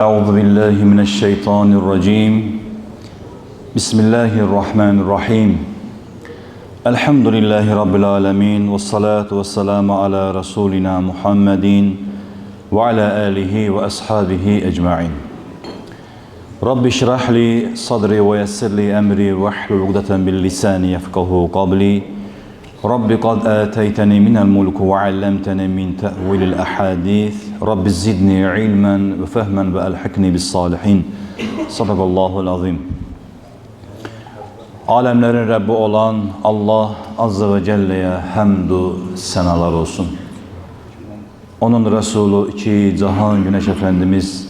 Euzu billahi mineşşeytanirracim. Bismillahirrahmanirrahim. Elhamdülillahi rabbil alamin ve salatu vesselamu ala rasulina Muhammedin ve ala alihi ve ashabihi ecmaîn. Rabbi şrah li sadri ve yessir li emri ve hlul ugdeten bil lisani yefkahu kavli. Rabbi kad ateyteni minel mulku ve allemteni min te'vilil ahadith. Rabbi zidni ilmen ve fehmen ve elhikni bis salihin. Sadakallahul azim. Alemlerin Rabbi olan Allah Azze ve Celle'ye hamdü senalar olsun. Onun Resulü iki Cihan Güneş Efendimiz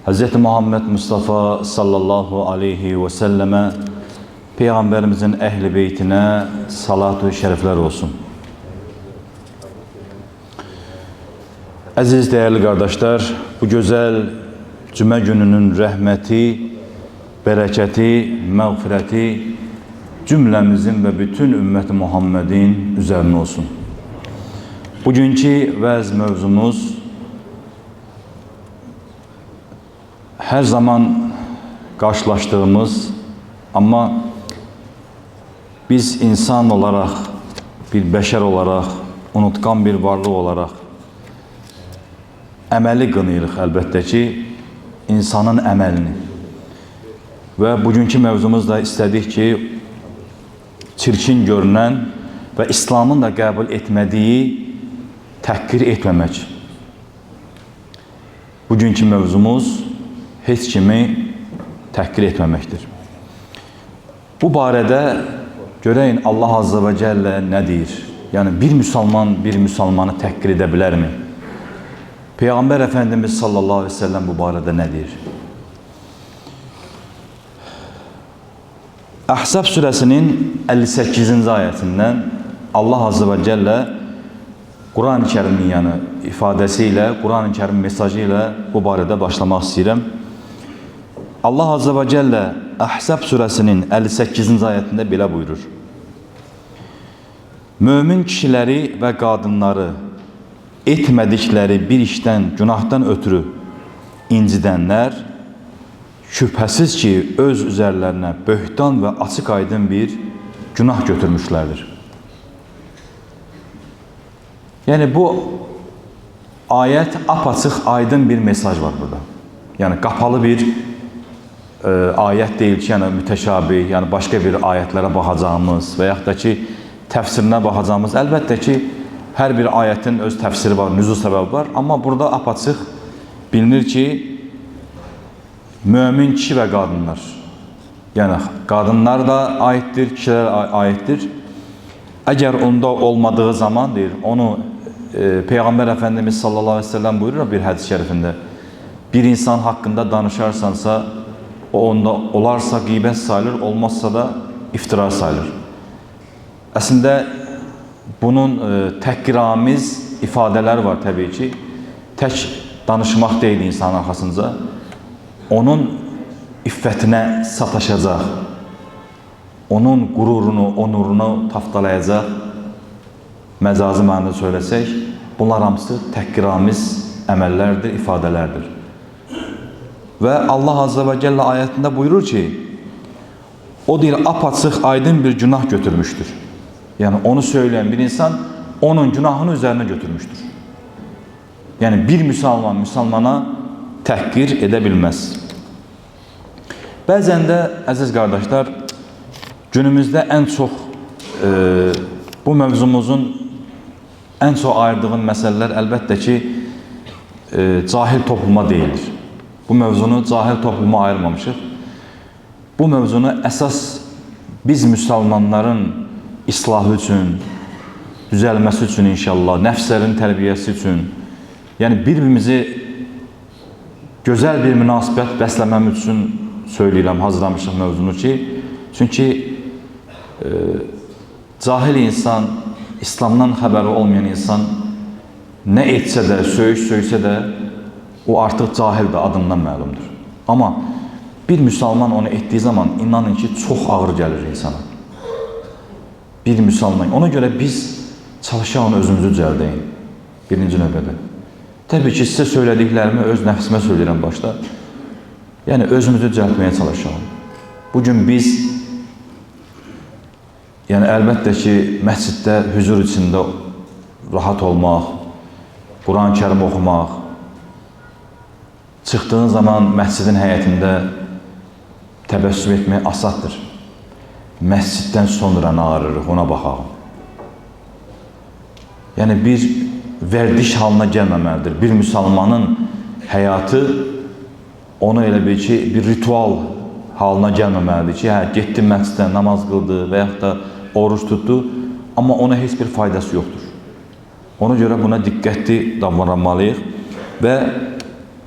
Hz. Muhammed Mustafa sallallahu aleyhi ve selleme, Peygamberimizin ehli beytine salatü şerifler olsun. Aziz değerli kardeşler, bu güzel cuma gününün rahmeti, bereketi, mağfireti cümlemizin ve bütün ümmeti Muhammed'in üzerine olsun. Bugünkü vəz mövzumuz her zaman karşılaştığımız ama biz insan olarak, bir beşer olarak, unutkan bir varlık olarak əməli qınıyırıq əlbəttə ki, insanın əməlini. Və bugünkü mövzumuz da istədik ki, çirkin görünən və İslamın da qəbul etmədiyi təhqir etməmək. Bugünkü mövzumuz heç kimi təhqir etməməkdir. Bu barədə görəyin Allah Azze ve Celle nə deyir? Yəni bir müsəlman bir müsəlmanı təhqir edə bilərmi? Peygamber Efendimiz sallallahu aleyhi ve sellem bu barədə nə deyir? Ahzab suresinin 58. ayetinden Allah Azze ve Celle Kur'an-ı Kerim'in yani ifadesiyle, Kur'an-ı Kerim mesajıyla bu barədə başlamaq istəyirəm. Allah Azze ve Celle Ahzab suresinin 58. ayetinde belə buyurur. Mömin kişiləri və qadınları etmədikləri bir işdən, günahdan ötürü incidənlər şübhəsiz ki, öz üzərlərinə böhtan və açıq aydın bir günah götürmüşlərdir. Yəni bu ayət apaçıq aydın bir mesaj var burada. Yəni qapalı bir ayət deyil ki, yəni mütəşabih, yəni başqa bir ayətlərə baxacağımız və yaxud da ki, təfsirinə baxacağımız. Əlbəttə ki, hər bir ayətin öz təfsiri var, nüzul səbəbi var. Amma burada apaçıq bilinir ki, mömin kişi və qadınlar, yəni qadınlar da aiddir, kişilər aiddir. Əgər onda olmadığı zaman deyir, onu Peygamber Efendimiz sallallahu aleyhi ve sellem buyurur bir hədis şərifində. Bir insan haqqında danışarsansa, o onda olarsa qeybət sayılır, olmazsa da iftira sayılır. Əslində bunun təhqiramiz ifadeler var tabii ki. Tək danışmaq deyil insanın arxasınca. Onun iffətinə sataşacaq. Onun qururunu, onurunu taftalayacaq. Məcazi mənada söyləsək, bunlar hamısı təhqiramiz əməllərdir, ifadelerdir. Və Allah Azze ve Celle ayetinde buyurur ki, o deyir apaçıq aydın bir günah götürmüştür. Yani onu söyleyen bir insan onun günahını üzerine götürmüştür. Yani bir Müslüman Müslümana təhqir edebilmez. Bəzən də əziz qardaşlar, günümüzdə en çok bu mövzumuzun en çok ayırdığım məsələlər əlbəttə ki, cahil topluma deyilir. Bu mövzunu cahil topluma ayırmamışıq. Bu mövzunu əsas biz Müslümanların İslahı üçün, düzəlməsi üçün inşallah, nəfslərin tərbiyəsi üçün, yəni bir-birimizi gözəl bir münasibət bəsləməmiz üçün söyləyirəm, hazırlamışıq mövzunu ki, çünki cahil insan, İslamdan xəbəri olmayan insan nə etsə də, söysə də, o artıq cahildir, adından məlumdur. Amma bir Müslüman onu etdiyi zaman inanın ki, çox ağır gəlir insana. Bir Müslüman. Ona göre biz çalışan özümüzü düzəldəyin. Birinci növbədə. Tabii ki, sizə söylədiklərimi öz nəfsimə söyləyirəm başda. Yəni özümüzü düzəltməyə çalışalım. Bugün biz əlbəttə ki, məsciddə hüzur içində rahat olmaq, Quran-Kərim oxumaq, çıxdığın zaman məscidin həyətində təbəssüm etmək asaddır. Məsciddən sonra nə arırıq, ona baxaq. Yəni bir vərdiş halına gəlməməlidir. Bir müsəlmanın həyatı onu elə bil ki, bir ritual halına gəlməməlidir ki, getdi məsciddən namaz qıldı və yaxud da oruç tutdu, amma ona heç bir faydası yoxdur. Ona görə buna diqqətli davranmalıyıq və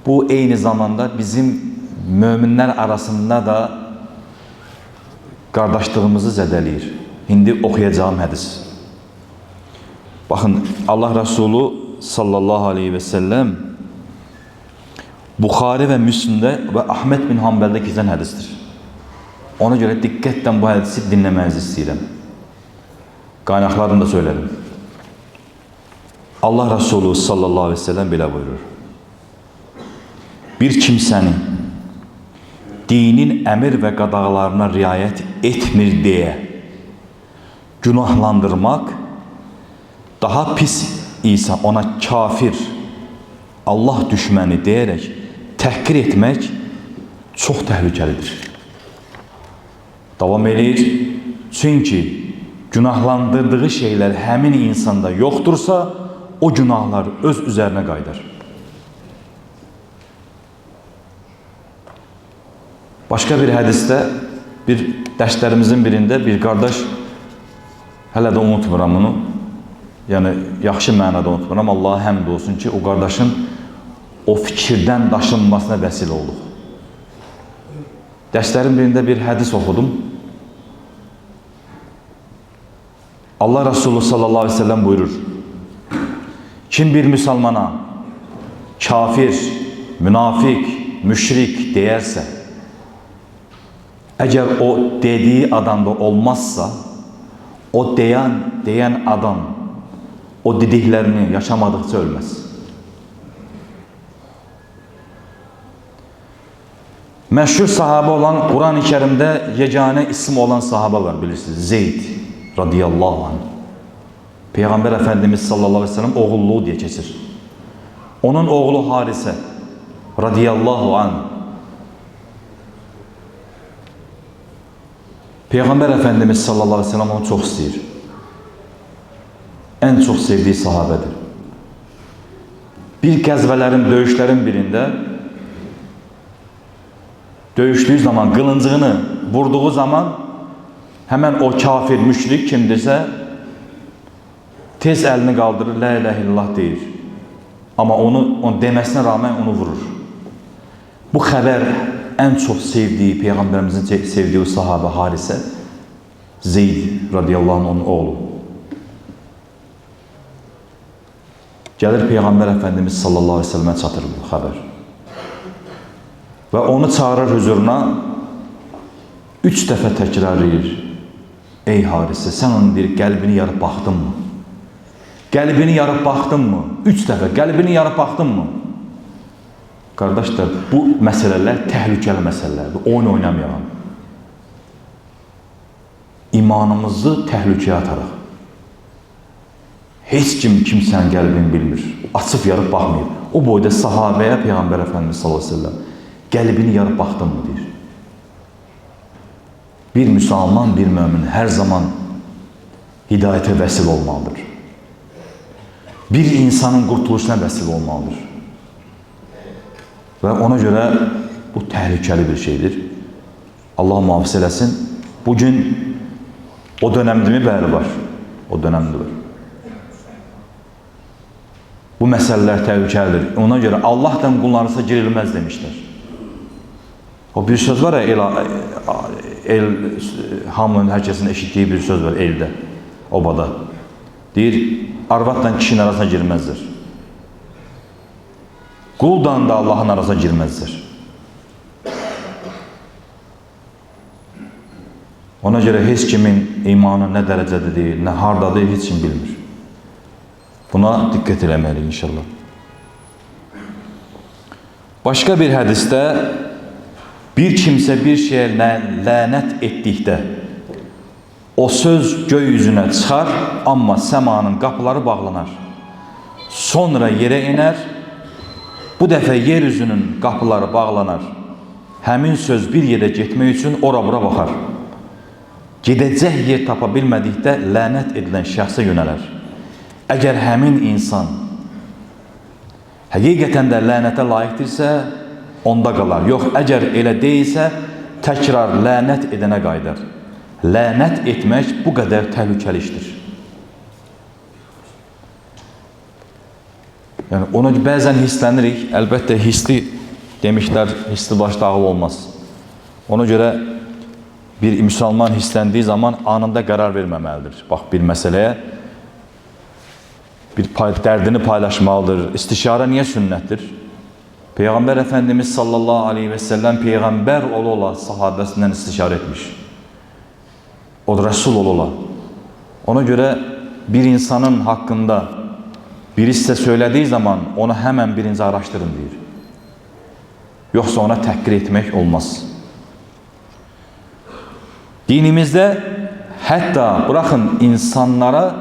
bu eyni zamanda bizim möminlər arasında da qardaşlığımızı zədələyir. İndi oxuyacağım hədis. Baxın, Allah Rəsulü sallallahu aleyhi və səlləm Buxari və Müslimdə və Ahmed bin Hanbəldə keçən hədisdir. Ona görə diqqətlə bu hədisi dinləmənizi istəyirəm. Qaynaqlarını da söylədim. Allah Rəsulü sallallahu aleyhi və səlləm belə buyurur. Bir kimsənin dinin əmir və qadağalarına riayət etmir deyə günahlandırmaq, daha pis isə ona kafir, Allah düşməni deyərək təhqir etmək çox təhlükəlidir. Davam edir. Çünki günahlandırdığı şeylər həmin insanda yoxdursa, o günahlar öz üzərinə qaydar. Başqa bir hədisdə, bir dərslərimizin birində bir qardaş, hələ də unutmuram bunu, yəni yaxşı mənada unutmuram, Allaha həmd olsun ki, o qardaşın o fikirdən daşınmasına vəsilə olduq. Dərslərin birində bir hədis oxudum. Allah Resulü sallallahu aleyhi ve sellem buyurur. Kim bir müsəlmana kafir, münafik, müşrik deyərsə, əgər o dediği adamda olmazsa, o deyən adam o dediklərini yaşamadıkça ölməz. Məşhur sahabə olan, Quran-ı Kərimdə yeganə isim olan sahabə var, bilirsiniz. Zeyd radiyallahu anh. Peyğəmbər Əfəndimiz sallallahu aleyhi ve sellem oğulluğu deyə keçir. Onun oğlu Harisə radiyallahu anh. Peyğəmbər Əfəndimiz sallallahu aleyhi ve sellem onu çox istəyir. Ən çox sevdiyi sahabədir. Bir qəzvələrin, döyüşlərin birində döyüşdüyü zaman, qılıncığını vurduğu zaman həmən o kafir, müşrik kimdirsə tez əlini qaldırır, la ilahe illallah deyir. Amma onu deməsinə rağmen onu vurur. Bu xəbər ən çox sevdiyi, Peyğəmbərimizin sevdiyi o sahabə Harisə, Zeyd radiyallahu anh onun oğlu. Gəlir Peyğəmbər Əfəndimiz sallallahu aleyhi ve sellemə çatır bu xəbər. Və onu çağırır huzuruna, 3 dəfə təkrarlayır. Ey Harisə, sən onun deyir, qəlbini yarıb baxdın mı? Qəlbini yarıb baxdın mı? 3 dəfə, qəlbini yarıb baxdın mı? Qardaşlar, bu məsələlər təhlükəli məsələlərdir. Oyun oynamayalım. İmanımızı təhlükəyə ataraq. Heç kim kimsənin qəlbini bilmir. Açıb yarıb baxmıyor. O boyda sahabəyə Peyğəmbər Əfəndimiz sallallahu aleyhi ve sellem qəlbini yarıb baxdın mı deyir. Bir müsəlman, bir mömin hər zaman hidayətə vəsil olmalıdır. Bir insanın qurtuluşuna vəsil olmalıdır. Və ona görə bu təhlükəli bir şeydir. Allah mühafizə eləsin. Bugün o dönəmdimi? Bəli var. O dönəmdə var. Bu məsələlər təhlükəlidir. Ona görə Allahdan qullarınıza girilməz demişlər. O bir söz var ya, hamının, hər kəsin eşitdiyi bir söz var eldə, obada. Deyir, arvadla kişinin arasına girməzdir. Quldan da Allahın arasına girməzdir. Ona görə heç kimin imanı nə dərəcədə deyil, nə hardadır, heç kim bilmir. Buna diqqət eləməliyik inşallah. Başqa bir hədisdə Bir kimsə bir şeyə lənət etdikdə, o söz göy yüzünə çıxar, amma səmanın qapıları bağlanar. Sonra yerə iner, bu dəfə yer üzünün qapıları bağlanar. Həmin söz bir yerə getmək üçün ora-bura baxar. Gedəcək yer tapa bilmədikdə lənət edilən şəxsə yönələr. Əgər həmin insan həqiqətən də lənətə layiqdirsə, onda qalar. Yox, əgər elə deyilsə, təkrar lənət edənə qayıdar. Lənət etmək bu qədər təhlükəli işdir. Yəni, ona bəzən hisslənirik, əlbəttə hisli demişlər, hisli başda ağıl olmaz. Ona görə bir müsəlman hissləndiyi zaman anında qərar verməməlidir. Bax, bir məsələyə bir dərdini paylaşmalıdır. İstişarə niyə sünnətdir? Peyğəmbər Əfəndimiz sallallahu aleyhi və səlləm Peyğəmbər ola sahabəsindən istişarə etmiş. O da Rəsul ola. Ona görə bir insanın haqqında birisi də söylədiyi zaman onu həmən birinci araşdırın deyir. Yoxsa ona təhqir etmək olmaz. Dinimizdə hətta bıraxın insanlara,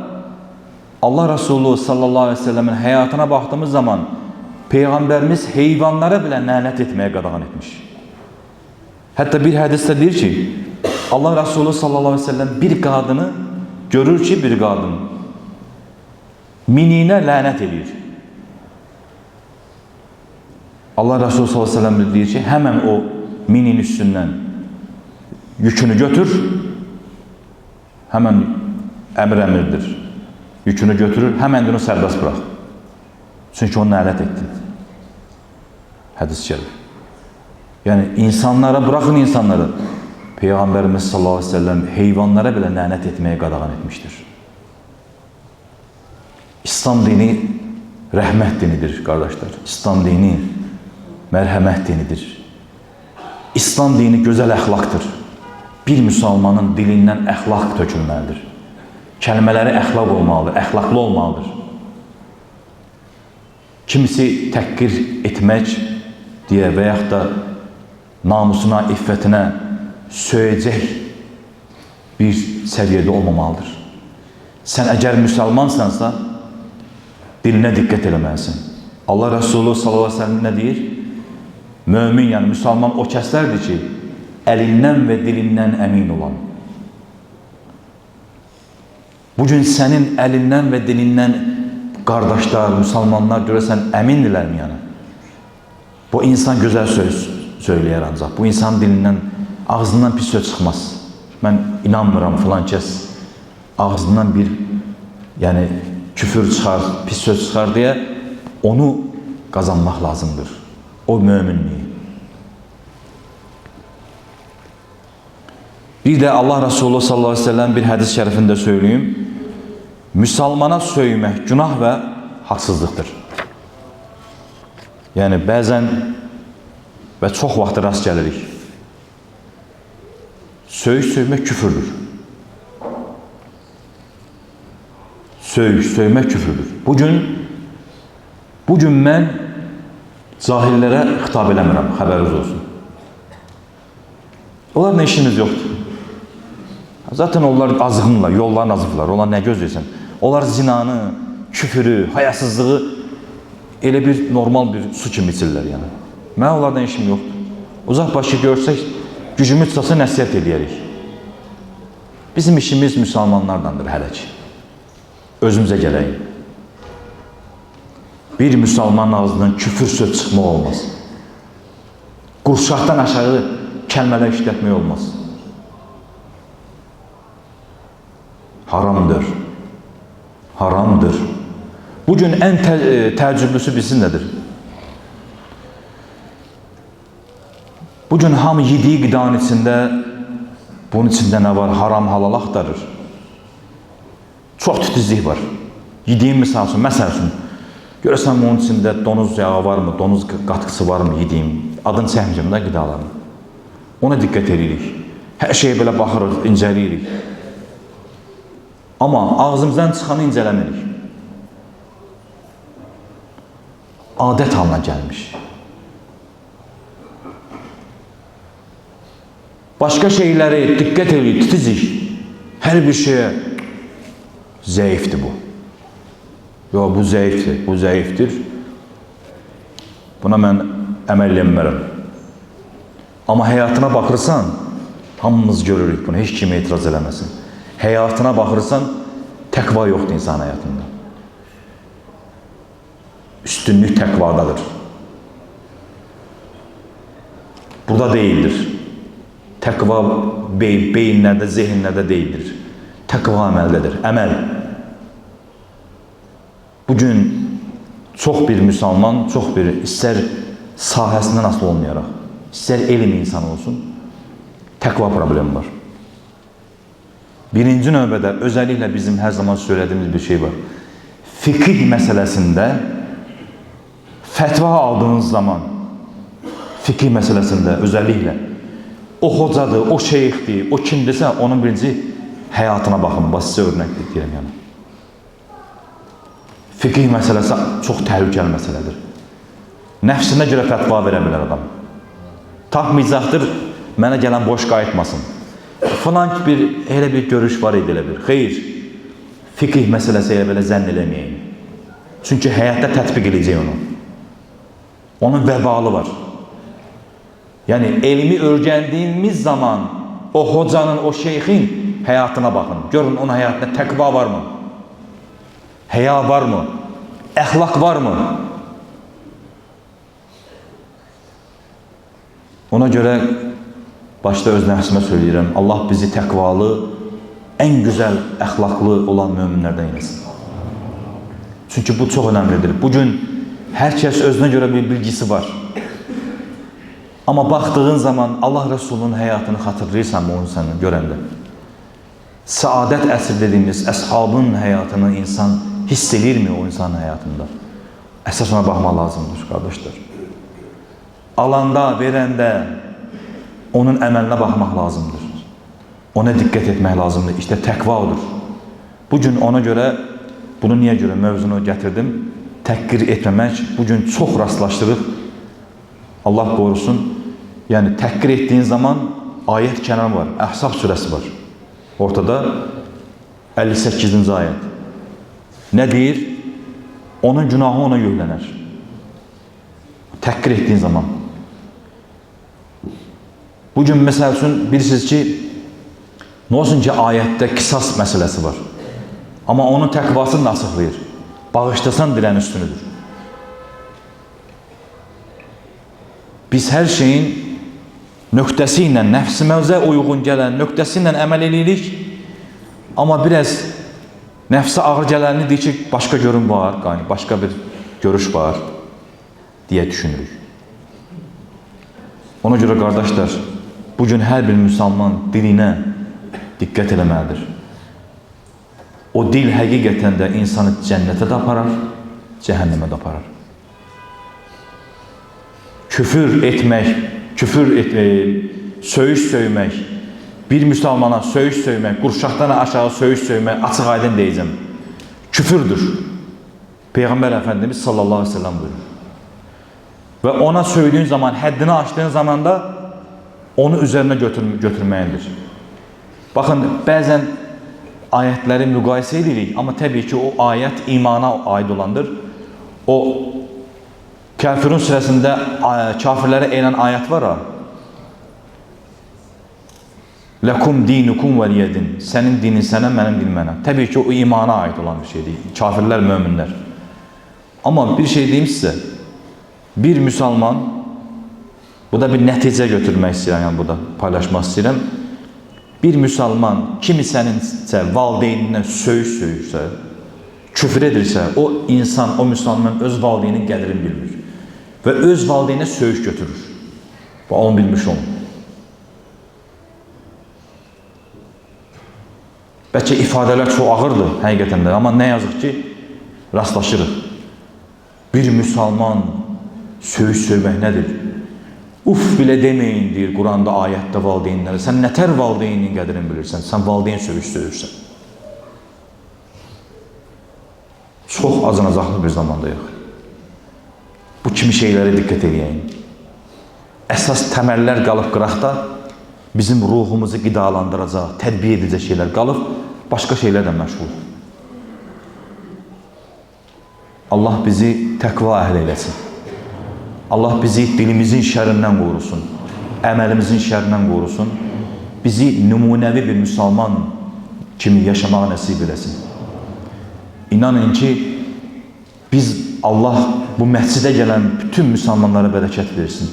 Allah Resulü sallallahu aleyhi ve sellemin həyatına baxdığımız zaman Peyğəmbərimiz heyvanlara belə lənət etməyə qadağan etmiş. Hətta bir hədisdə deyir ki, Allah Resulü sallallahu aleyhi ve sellem bir qadını görür ki, bir qadın mininə lənət edir. Allah Resulü sallallahu aleyhi ve sellem deyir ki, həmən o minin üstündən yükünü götür, həmən əmrdir. Yükünü götürür, həmən onu sərbəst bırax. Çünki onu lənət etdin. Hədis gəlir. Yəni, insanlara, bıraxın insanları. Peyğəmbərimiz sallallahu aleyhi ve sellem heyvanlara belə lənət etməyə qadağan etmişdir. İslam dini rəhmət dinidir, qardaşlar. İslam dini mərhəmət dinidir. İslam dini gözəl əxlaqdır. Bir müsəlmanın dilindən əxlaq tökülməlidir. Kəlmələri əxlaq olmalıdır, əxlaqlı olmalıdır. Kimisi təhqir etmək deyə və yaxud da namusuna, iffətinə söyəcək bir səviyyədə olmamalıdır. Sən əgər müsəlmansansa, dilinə diqqət eləməlisin. Allah Resulü sallallahu aleyhi ve sellem nə deyir? Mömin, yəni müsəlman o kəslərdir ki, əlindən və dilindən əmin olan. Bugün sənin əlindən və dilindən qardaşlar, müsəlmanlar görəsən əmindirlərmi yəni? Bu insan gözəl söz söyləyər ancaq. Bu insan dilindən, ağzından pis söz çıxmaz. Mən inanmıram filan kəs ağzından bir yəni küfür çıxar, pis söz çıxar deyə onu qazanmaq lazımdır. O möminliyi. Bir də Allah Resulü sallallahu aleyhi ve sellem bir hədis şərifində söyləyim. Müsəlmana söymək günah və haqsızlıqdır. Yəni, bəzən və çox vaxt rast gəlirik. Söymək küfürdür. Söymək küfürdür. Bugün mən cahillərə xitab eləmirəm, xəbəriniz olsun. Onlarla işimiz yoxdur. Zaten onlar azğınlar, yolların azıqlar. Onlar nə gözləyirsən? Onlar zinanı, küfürü, hayasızlığı elə bir normal bir su kimi içirlər yəni. Mən onlardan işim yoxdur. Uzaq başı görsək, gücümüz tutsa nəsiyyət edərik. Bizim işimiz müsəlmanlardandır hələ ki. Özümüzə gələyik. Bir müsəlmanın ağzından küfür söz çıxmaq olmaz. Qurşaqdan aşağı kəlmələr işlətmək olmaz. Haramdır. Haramdır. Bugün ən təəccüblüsü bilsin nədir? Bugün hamı yediği qıdanın içində, bunun içində nə var? Haram, halal axtarır. Çox titizlik var. Yediğim misal üçün, görəsən bunun içində donuz yağı varmı, donuz qatıqsı varmı yediğim, adını çəkməyəcəm də qidalarını. Ona diqqət edirik. Hər şeyə belə baxırıq, incəliyirik. Amma ağzımızdan çıxanı incələmirik. Adət halına gəlmiş. Başka şeyleri dikkat ediyor, titizik. Her bir şeye zayıftır bu. Yo, bu zayıftır, bu zayıftır. Buna mən əməl eləmərəm. Amma həyatına baxırsan, hamımız görürük bunu, heç kimi etiraz eləməsin. Həyatına baxırsan, təqva yoxdur insan həyatında. Üstünlük təqvadadır. Burada deyildir. Təqva beyinlərdə, zehinlərdə deyildir. Təqva əməldədir, əməl. Bugün çox bir müsəlman, çox bir istər sahəsindən asılı olmayaraq, istər elm insanı olsun, təqva problemi var. Birinci növbədə özellikle bizim her zaman söylediğimiz bir şey var. Fikih meselesinde fetva aldığınız zaman, fikih meselesinde özellikle o hocadır, o şeyhdir, o kimdirsə onun birinci həyatına baxın. Bax, sizə örnek deyirəm yəni. Fikih meselesi çox təhlükəli məsələdir. Nəfsinə görə fətva verə bilər adam. Tapmayacaqdır, mənə gələn boş qayıtmasın. Falan bir, elə bir görüş var idi, elə bir. Xeyr, fikih meselesi elə belə zənn eləməyin. Çünki həyatda tətbiq edəcək onu. Onun vəbalı var. Yəni, elmi öyrəndiyimiz zaman o hocanın, o şeyxin həyatına baxın. Görün, onun həyatında təqva var mı? Həya var mı? Əxlaq var mı? Ona görə başta öz nəfsimə söyləyirəm, Allah bizi təqvalı, ən gözəl əxlaqlı olan möminlərdən eləsin. Çünki bu çox önəmlidir. Bugün hər kəs özünə görə bir bilgisi var. Amma baxdığın zaman Allah Resulunun həyatını xatırlayırsan onu səni görəndə. Saadət əsr dediyimiz əshabın həyatını insan hiss edirmi o insanın həyatında? Əsas ona baxmaq lazımdır, qardaşlar. Alanda, verəndə onun əməlinə baxmaq lazımdır. Ona diqqət etmək lazımdır. İşte təqva odur. Bugün ona görə, bunu niyə görə mövzunu gətirdim? Təhqir etməmək. Bugün çox rastlaşdırıq. Allah qorusun. Yəni, təhqir etdiyin zaman ayət kənarı var. Əhzab surəsi var. Ortada 58-ci ayət. Nə deyir? Onun günahı ona yüklənər. Təhqir etdiyin zaman. Bugün məsəl üçün bilirsiniz ki, nə olsun ki, ayətdə qisas məsələsi var. Amma onun təqvasını açıqlayır. Bağışlasan dilən üstünüdür. Biz hər şeyin nöqtəsi ilə, nəfsimizə uyğun gələn nöqtəsi ilə əməl edirik. Amma biraz nəfsə ağır gələni deyir ki, başqa görün var, başqa bir görüş var deyə düşünürük. Ona görə qardaşlar, bugün hər bir müsəlman dilinə diqqət eləməlidir. O dil həqiqətən də insanı cənnətə də aparar, cəhənnəmə də aparar. Küfür etmək, söyüş söymək, bir müsəlmana söyüş söymək, qurşaqdan aşağı söyüş söymək, açıq aydın deyəcəm, küfürdür. Peyğəmbər Əfəndimiz sallallahu aleyhi ve sellem buyurur. Və ona söylediğin zaman, həddini aşdığın zaman da onu üzerine götürməyindir. Baxın, bəzən ayətləri müqayisə edirik, amma təbii ki, o ayət imana aid olandır. O, Kafirun surəsində kafirlərə eylən ayət var ha. Ləkum dinukum vəliyədin. Sənin dinin sənə, mənim dinim mənə. Təbii ki, o imana aid olan bir şeydir. Kafirlər, möminlər. Amma bir şey deyim sizə. Bir müsəlman, bu da bir nəticə götürmək istəyirəm, yəni bu da paylaşmaq istəyirəm. Bir müsəlman kimisəninsə valideynindən söyüş söyürsə, küfür edirsə, o insan, o müsəlman öz valideynin qədrini bilmir. Və öz valideyninə söyüş götürür. Və onu bilmiş olun. Bəlkə ifadələr çox ağırdır həqiqətən də, amma nə yazıq ki, rastlaşırıq. Bir müsəlman söyüş söymək nədir? Uf bilə deməyin, deyir Quranda, ayətdə valideynlərə. Sən nətər valideynin qədrini bilirsən? Sən valideyn söyüş söyürsən. Çox acınacaqlı bir zamandayıq. Bu kimi şeylərə diqqət edəyək. Əsas təməllər qalıb qıraqda, bizim ruhumuzu qidalandıracaq, tərbiyə edəcək şeylər qalıb, başqa şeylərlə məşğul. Allah bizi təqva əhl eləsin. Allah bizi dilimizin şərindən qorusun, əməlimizin şərindən qorusun. Bizi nümunəvi bir müsəlman kimi yaşamağı nəsib eləsin. İnanın ki, Allah bu məscidə gələn bütün müsəlmanlara bərəkət versin.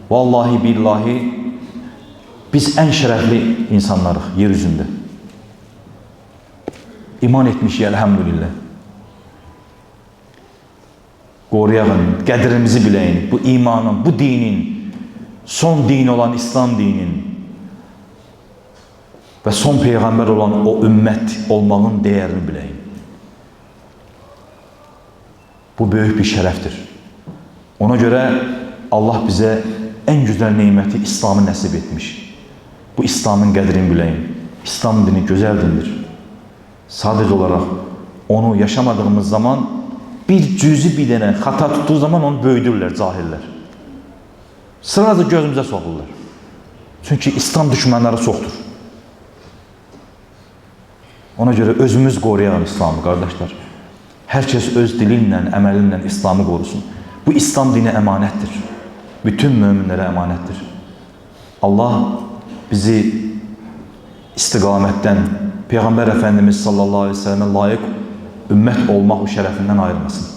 Vallahi, billahi, biz ən şərəfli insanlarıq yer üzündə. İman etmişik, əlhəmdülillah. Qoruyağın, qədrimizi biləyin, bu imanın, bu dinin, son din olan İslam dinin və son peyğəmbər olan o ümmət olmağın dəyərini biləyin. Bu böyük bir şərəfdir. Ona görə Allah bizə ən gözəl neyməti İslamı nəsib etmiş. Bu İslamın qədrini biləyin. İslam dini gözəl dindir. Sadəcə olaraq onu yaşamadığımız zaman bir cüzi bir dənə xata tutduğu zaman onu böyüdürlər cahillər. Sırada gözümüzə soxurlar. Çünki İslam düşmənləri çoxdur. Ona görə özümüz qoruyalım İslamı, qardaşlar. Hər kəs öz dilinlə, əməlinlə İslamı qorusun. Bu İslam dini əmanətdir. Bütün möminlərə əmanətdir. Allah bizi istiqamətdən, Peyğəmbər Əfəndimiz sallallahu aleyhi ve sellemə layiq ümmət olmaq şərəfindən ayırmasın.